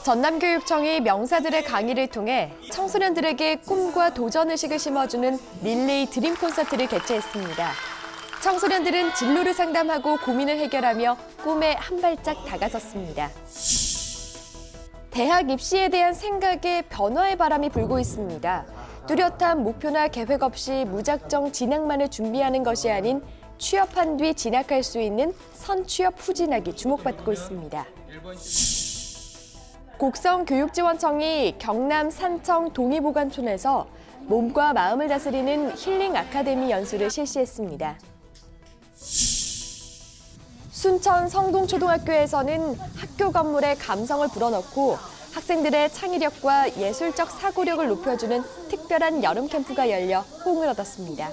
전남교육청이 명사들의 강의를 통해 청소년들에게 꿈과 도전의식을 심어주는 릴레이 드림 콘서트를 개최했습니다. 청소년들은 진로를 상담하고 고민을 해결하며 꿈에 한 발짝 다가섰습니다. 대학 입시에 대한 생각에 변화의 바람이 불고 있습니다. 뚜렷한 목표나 계획 없이 무작정 진학만을 준비하는 것이 아닌 취업한 뒤 진학할 수 있는 선취업 후진학이 주목받고 있습니다. 곡성교육지원청이 경남 산청 동의보관촌에서 몸과 마음을 다스리는 힐링 아카데미 연수를 실시했습니다. 순천 성동초등학교에서는 학교 건물에 감성을 불어넣고 학생들의 창의력과 예술적 사고력을 높여주는 특별한 여름 캠프가 열려 호응을 얻었습니다.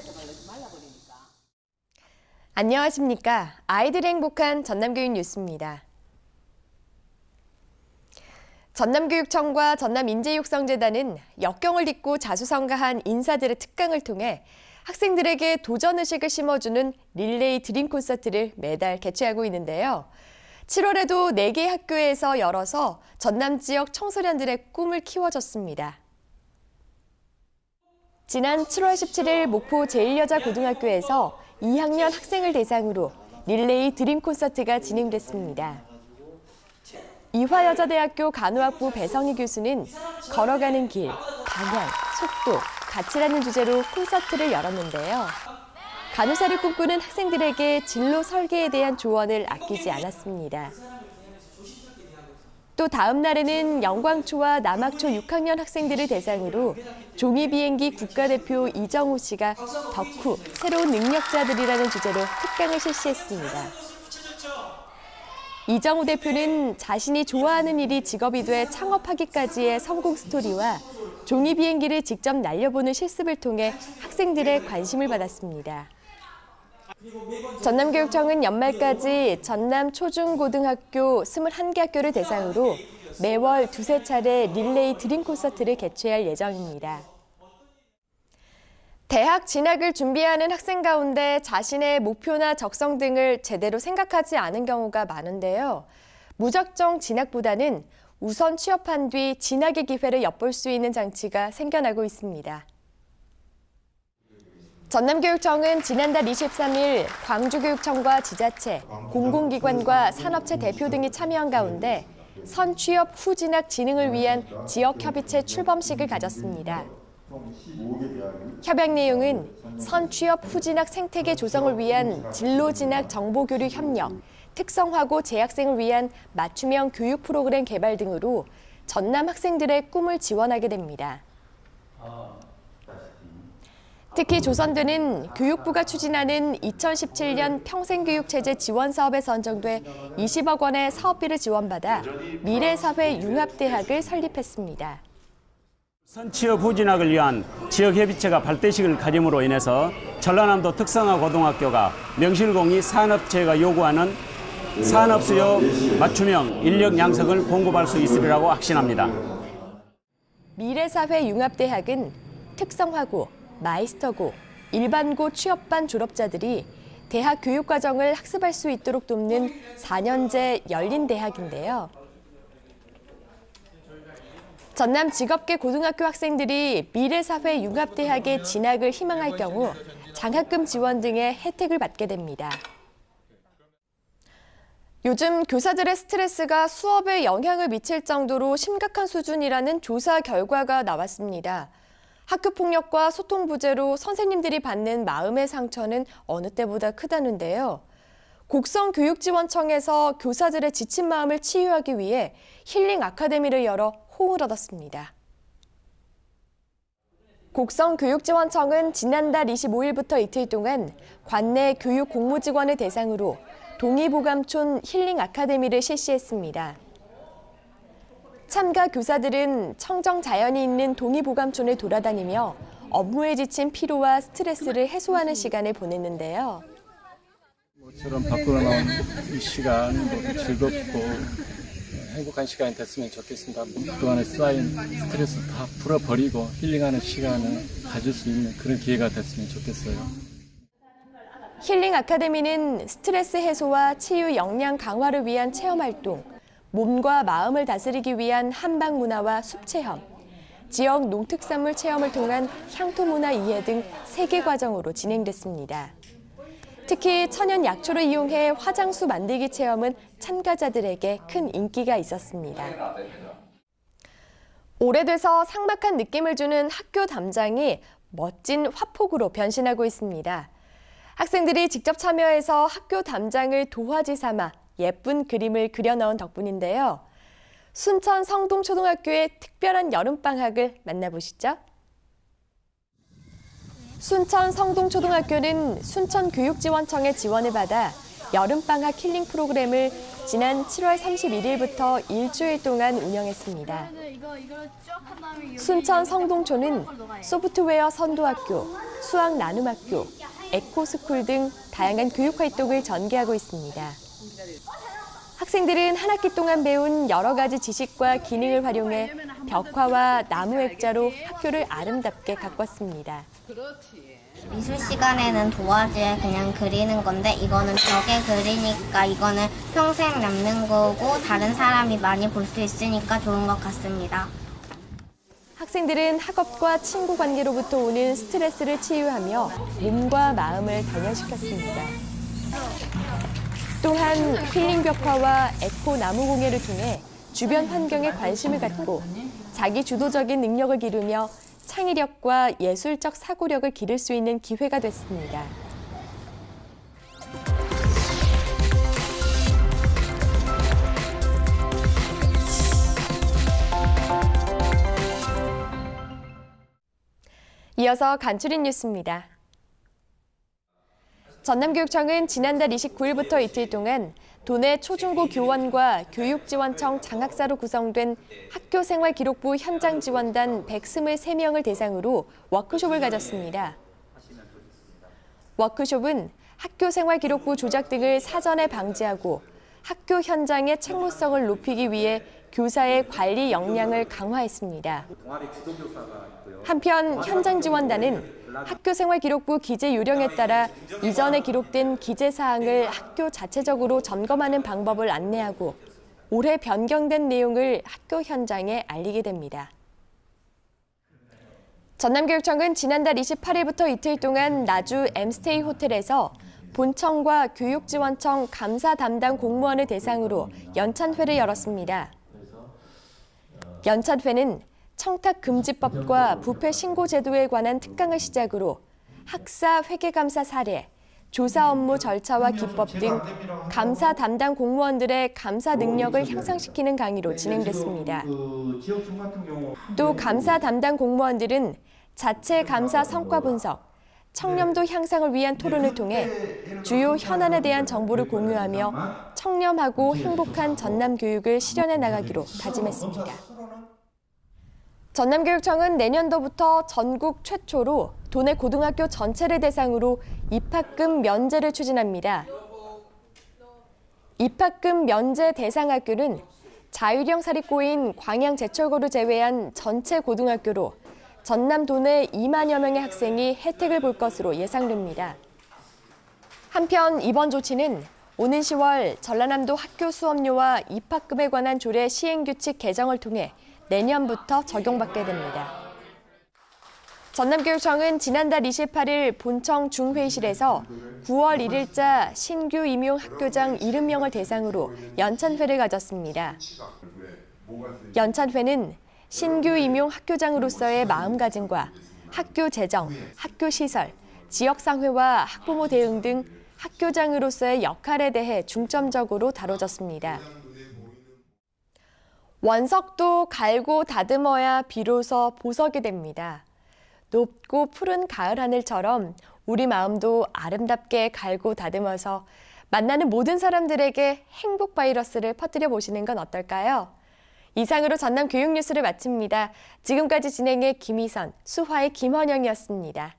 안녕하십니까. 아이들이 행복한 전남교육 뉴스입니다. 전남교육청과 전남인재육성재단은 역경을 딛고 자수성가한 인사들의 특강을 통해 학생들에게 도전의식을 심어주는 릴레이 드림 콘서트를 매달 개최하고 있는데요. 7월에도 4개 학교에서 열어서 전남 지역 청소년들의 꿈을 키워줬습니다. 지난 7월 17일 목포 제1여자고등학교에서 2학년 학생을 대상으로 릴레이 드림 콘서트가 진행됐습니다. 이화여자대학교 간호학부 배성희 교수는 걸어가는 길, 방향, 속도, 가치라는 주제로 콘서트를 열었는데요. 간호사를 꿈꾸는 학생들에게 진로 설계에 대한 조언을 아끼지 않았습니다. 또 다음 날에는 영광초와 남학초 6학년 학생들을 대상으로 종이비행기 국가대표 이정우 씨가 덕후, 새로운 능력자들이라는 주제로 특강을 실시했습니다. 이정우 대표는 자신이 좋아하는 일이 직업이 돼 창업하기까지의 성공 스토리와 종이비행기를 직접 날려보는 실습을 통해 학생들의 관심을 받았습니다. 전남교육청은 연말까지 전남 초중고등학교 21개 학교를 대상으로 매월 2~3차례 릴레이 드림 콘서트를 개최할 예정입니다. 대학 진학을 준비하는 학생 가운데 자신의 목표나 적성 등을 제대로 생각하지 않은 경우가 많은데요. 무작정 진학보다는 우선 취업한 뒤 진학의 기회를 엿볼 수 있는 장치가 생겨나고 있습니다. 전남교육청은 지난달 23일 광주교육청과 지자체, 공공기관과 산업체 대표 등이 참여한 가운데 선취업 후진학 진흥을 위한 지역협의체 출범식을 가졌습니다. 협약 내용은 선취업 후진학 생태계 조성을 위한 진로진학 정보교류 협력, 특성화고 재학생을 위한 맞춤형 교육 프로그램 개발 등으로 전남 학생들의 꿈을 지원하게 됩니다. 특히 조선대는 교육부가 추진하는 2017년 평생교육체제 지원사업에 선정돼 20억 원의 사업비를 지원받아 미래사회융합대학을 설립했습니다. 선취업 후진학을 위한 지역협의체가 발대식을 가짐으로 인해서 전라남도 특성화 고등학교가 명실공히 산업체가 요구하는 산업수요 맞춤형 인력 양성을 공급할 수 있으리라고 확신합니다. 미래사회융합대학은 특성화고, 마이스터고, 일반고 취업반 졸업자들이 대학 교육과정을 학습할 수 있도록 돕는 4년제 열린 대학인데요. 전남 직업계 고등학교 학생들이 미래사회융합대학에 진학을 희망할 경우 장학금 지원 등의 혜택을 받게 됩니다. 요즘 교사들의 스트레스가 수업에 영향을 미칠 정도로 심각한 수준이라는 조사 결과가 나왔습니다. 학교폭력과 소통 부재로 선생님들이 받는 마음의 상처는 어느 때보다 크다는데요. 곡성교육지원청에서 교사들의 지친 마음을 치유하기 위해 힐링 아카데미를 열어 호응을 얻었습니다. 곡성교육지원청은 지난달 25일부터 이틀 동안 관내 교육 공무직원을 대상으로 동의보감촌 힐링 아카데미를 실시했습니다. 참가 교사들은 청정 자연이 있는 동의보감촌을 돌아다니며 업무에 지친 피로와 스트레스를 해소하는 시간을 보냈는데요. 모처럼 밖으로 나온 이 시간 즐겁고 행복한 시간이 됐으면 좋겠습니다. 그동안에 쌓인 스트레스 다 풀어버리고 힐링하는 시간을 가질 수 있는 그런 기회가 됐으면 좋겠어요. 힐링 아카데미는 스트레스 해소와 치유 역량 강화를 위한 체험활동, 몸과 마음을 다스리기 위한 한방 문화와 숲 체험, 지역 농특산물 체험을 통한 향토 문화 이해 등 3개 과정으로 진행됐습니다. 특히 천연 약초를 이용해 화장수 만들기 체험은 참가자들에게 큰 인기가 있었습니다. 오래돼서 삭막한 느낌을 주는 학교 담장이 멋진 화폭으로 변신하고 있습니다. 학생들이 직접 참여해서 학교 담장을 도화지 삼아 예쁜 그림을 그려 넣은 덕분인데요. 순천 성동초등학교의 특별한 여름방학을 만나보시죠. 순천 성동초등학교는 순천교육지원청의 지원을 받아 여름방학 힐링 프로그램을 지난 7월 31일부터 일주일 동안 운영했습니다. 순천 성동초는 소프트웨어 선도학교, 수학 나눔학교, 에코스쿨 등 다양한 교육활동을 전개하고 있습니다. 학생들은 한 학기 동안 배운 여러 가지 지식과 기능을 활용해 벽화와 나무 액자로 학교를 아름답게 가꿨습니다. 미술 시간에는 도화지에 그냥 그리는 건데 이거는 벽에 그리니까 이거는 평생 남는 거고 다른 사람이 많이 볼 수 있으니까 좋은 것 같습니다. 학생들은 학업과 친구 관계로부터 오는 스트레스를 치유하며 몸과 마음을 단련시켰습니다. 또한 힐링 벽화와 에코 나무 공예를 통해 주변 환경에 관심을 갖고 자기 주도적인 능력을 기르며 창의력과 예술적 사고력을 기를 수 있는 기회가 됐습니다. 이어서 간추린 뉴스입니다. 전남교육청은 지난달 29일부터 이틀 동안 도내 초중고 교원과 교육지원청 장학사로 구성된 학교생활기록부 현장지원단 123명을 대상으로 워크숍을 가졌습니다. 워크숍은 학교생활기록부 조작 등을 사전에 방지하고 학교 현장의 책무성을 높이기 위해 교사의 관리 역량을 강화했습니다. 한편 현장지원단은 학교생활기록부 기재 요령에 따라 이전에 기록된 기재 사항을 학교 자체적으로 점검하는 방법을 안내하고 올해 변경된 내용을 학교 현장에 알리게 됩니다. 전남교육청은 지난달 28일부터 이틀 동안 나주 엠스테이 호텔에서 본청과 교육지원청 감사 담당 공무원을 대상으로 연찬회를 열었습니다. 연찬회는 청탁금지법과 부패신고제도에 관한 특강을 시작으로 학사 회계감사 사례, 조사 업무 절차와 기법 등 감사 담당 공무원들의 감사 능력을 향상시키는 강의로 진행됐습니다. 또 감사 담당 공무원들은 자체 감사 성과 분석, 청렴도 향상을 위한 토론을 통해 주요 현안에 대한 정보를 공유하며 청렴하고 행복한 전남 교육을 실현해 나가기로 다짐했습니다. 전남교육청은 내년도부터 전국 최초로 도내 고등학교 전체를 대상으로 입학금 면제를 추진합니다. 입학금 면제 대상 학교는 자율형 사립고인 광양제철고를 제외한 전체 고등학교로 전남 도내 2만여 명의 학생이 혜택을 볼 것으로 예상됩니다. 한편 이번 조치는 오는 10월 전라남도 학교 수업료와 입학금에 관한 조례 시행규칙 개정을 통해 내년부터 적용받게 됩니다. 전남교육청은 지난달 28일 본청 중회의실에서 9월 1일자 신규 임용 학교장 70명을 대상으로 연찬회를 가졌습니다. 연찬회는 신규 임용 학교장으로서의 마음가짐과 학교 재정, 학교 시설, 지역상회와 학부모 대응 등 학교장으로서의 역할에 대해 중점적으로 다뤄졌습니다. 원석도 갈고 다듬어야 비로소 보석이 됩니다. 높고 푸른 가을 하늘처럼 우리 마음도 아름답게 갈고 다듬어서 만나는 모든 사람들에게 행복 바이러스를 퍼뜨려 보시는 건 어떨까요? 이상으로 전남 교육 뉴스를 마칩니다. 지금까지 진행해 김희선, 수화의 김헌영이었습니다.